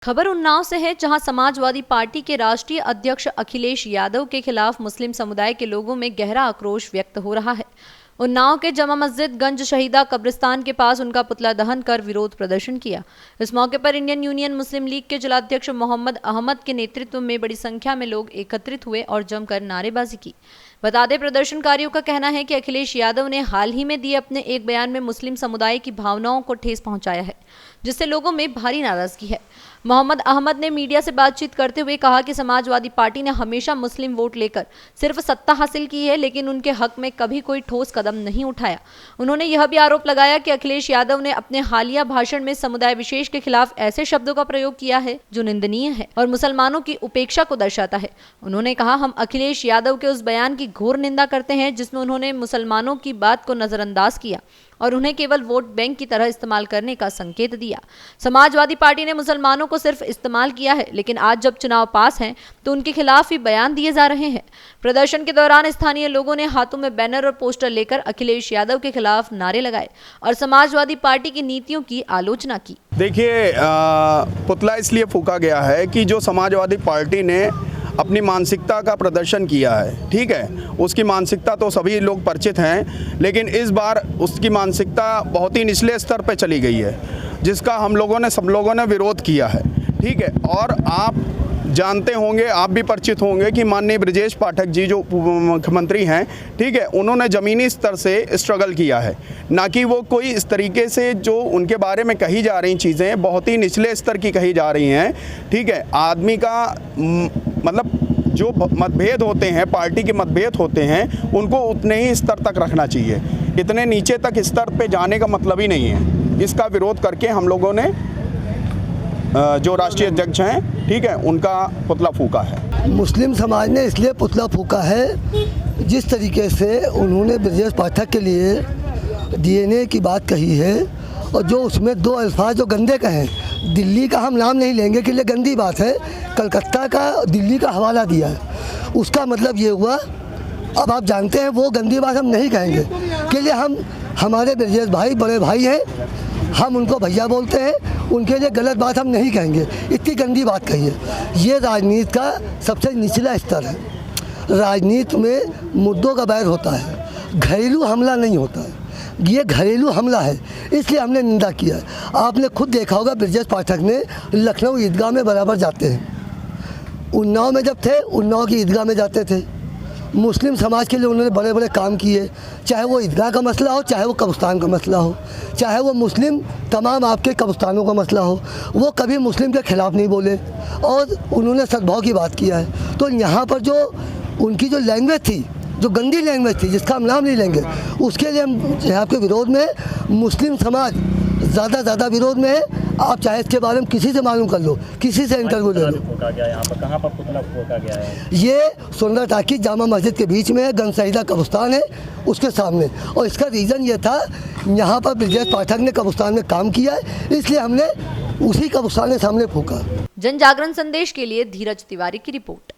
खबर उन्नाव से है, जहां समाजवादी पार्टी के राष्ट्रीय अध्यक्ष अखिलेश यादव के खिलाफ मुस्लिम समुदाय के लोगों में गहरा आक्रोश व्यक्त हो रहा है। उन्नाव के जमा मस्जिद गंज शहीदा कब्रिस्तान के पास उनका पुतला दहन कर विरोध प्रदर्शन किया। इस मौके पर इंडियन यूनियन मुस्लिम लीग के जिलाध्यक्ष मोहम्मद अहमद के नेतृत्व में बड़ी संख्या में लोग एकत्रित हुए और जमकर नारेबाजी की। बता दें, प्रदर्शनकारियों का कहना है कि अखिलेश यादव ने हाल ही में दिए अपने एक बयान में मुस्लिम समुदाय की भावनाओं को ठेस पहुंचाया है, जिससे लोगों में भारी नाराजगी है। मोहम्मद अहमद ने मीडिया से बातचीत करते हुए कहा कि समाजवादी पार्टी ने हमेशा मुस्लिम वोट लेकर सिर्फ सत्ता हासिल की है, लेकिन उनके हक में कभी कोई ठोस कदम नहीं उठाया। उन्होंने यह भी आरोप लगाया कि अखिलेश यादव ने अपने हालिया भाषण में समुदाय विशेष के खिलाफ ऐसे शब्दों का प्रयोग किया है जो निंदनीय है और मुसलमानों की उपेक्षा को दर्शाता है। उन्होंने कहा, हम अखिलेश यादव के उस बयान की घोर निंदा करते हैं जिसमें उन्होंने मुसलमानों की बात को नजरअंदाज किया और उन्हें केवल वोट बैंक की तरह इस्तेमाल करने का संकेत दिया। समाजवादी पार्टी ने मुसलमानों को सिर्फ इस्तेमाल किया है, लेकिन आज जब चुनाव पास हैं तो उनके खिलाफ ही बयान दिए जा रहे हैं। प्रदर्शन के दौरान स्थानीय लोगों ने हाथों में बैनर और पोस्टर लेकर अखिलेश यादव के खिलाफ नारे लगाए और समाजवादी पार्टी की नीतियों की आलोचना की। देखिए, पुतला इसलिए फूंका गया है कि जो समाजवादी पार्टी ने अपनी मानसिकता का प्रदर्शन किया है, ठीक है, उसकी मानसिकता तो सभी लोग परिचित हैं, लेकिन इस बार उसकी मानसिकता बहुत ही निचले स्तर पर चली गई है, जिसका सब लोगों ने विरोध किया है, ठीक है। और आप जानते होंगे, आप भी परिचित होंगे कि माननीय ब्रजेश पाठक जी जो मुख्यमंत्री हैं, ठीक है, उन्होंने ज़मीनी स्तर से स्ट्रगल किया है, ना कि वो कोई इस तरीके से जो उनके बारे में कही जा रही चीज़ें बहुत ही निचले स्तर की कही जा रही हैं, ठीक है। आदमी का मतलब जो मतभेद होते हैं, पार्टी के मतभेद होते हैं, उनको उतने ही स्तर तक रखना चाहिए। इतने नीचे तक स्तर पे जाने का मतलब ही नहीं है। इसका विरोध करके हम लोगों ने जो राष्ट्रीय अध्यक्ष हैं, ठीक है, उनका पुतला फूंका है। मुस्लिम समाज ने इसलिए पुतला फूंका है, जिस तरीके से उन्होंने ब्रजेश पाठक के लिए डीएनए की बात कही है और जो उसमें दो अल्फाज जो गंदे कहे, दिल्ली का हम नाम नहीं लेंगे कि ये गंदी बात है, कलकत्ता का दिल्ली का हवाला दिया है, उसका मतलब ये हुआ। अब आप जानते हैं वो गंदी बात हम नहीं कहेंगे के लिए हम हमारे ब्रजेश भाई बड़े भाई हैं, हम उनको भैया बोलते हैं, उनके लिए गलत बात हम नहीं कहेंगे। इतनी गंदी बात कही है। ये राजनीति का सबसे निचला स्तर है। राजनीति में मुद्दों का बैर होता है, घरेलू हमला नहीं होता है। ये घरेलू हमला है, इसलिए हमने निंदा किया है। आपने खुद देखा होगा, ब्रजेश पाठक ने लखनऊ ईदगाह में बराबर जाते हैं। उन्नाव में जब थे, उन्नाव की ईदगाह में जाते थे। मुस्लिम समाज के लिए उन्होंने बड़े बड़े काम किए, चाहे वो ईदगाह का मसला हो, चाहे वो कब्रिस्तान का मसला हो, चाहे वो मुस्लिम तमाम आपके कब्रिस्तानों का मसला हो। वो कभी मुस्लिम के ख़िलाफ़ नहीं बोले और उन्होंने सद्भाव की बात किया है। तो यहाँ पर जो उनकी जो लैंग्वेज थी, जो गंदी लैंग्वेज थी, जिसका हम नाम नहीं लेंगे, उसके लिए हम आपके विरोध में, मुस्लिम समाज ज़्यादा विरोध में है। आप चाहे इसके बारे में किसी से मालूम कर लो, किसी से इंटरव्यू ले लो। कहाँ पर पुतला फूंका गया है? ये सुंदर टाकीज जामा मस्जिद के बीच में है, गंज शहीदा कब्रिस्तान है उसके सामने। और इसका रीज़न ये था, यहाँ पर ब्रजेश पाठक ने कब्रिस्तान में काम किया है, इसलिए हमने उसी कब्रिस्तान के सामने फूंका। जन जागरण संदेश के लिए धीरज तिवारी की रिपोर्ट।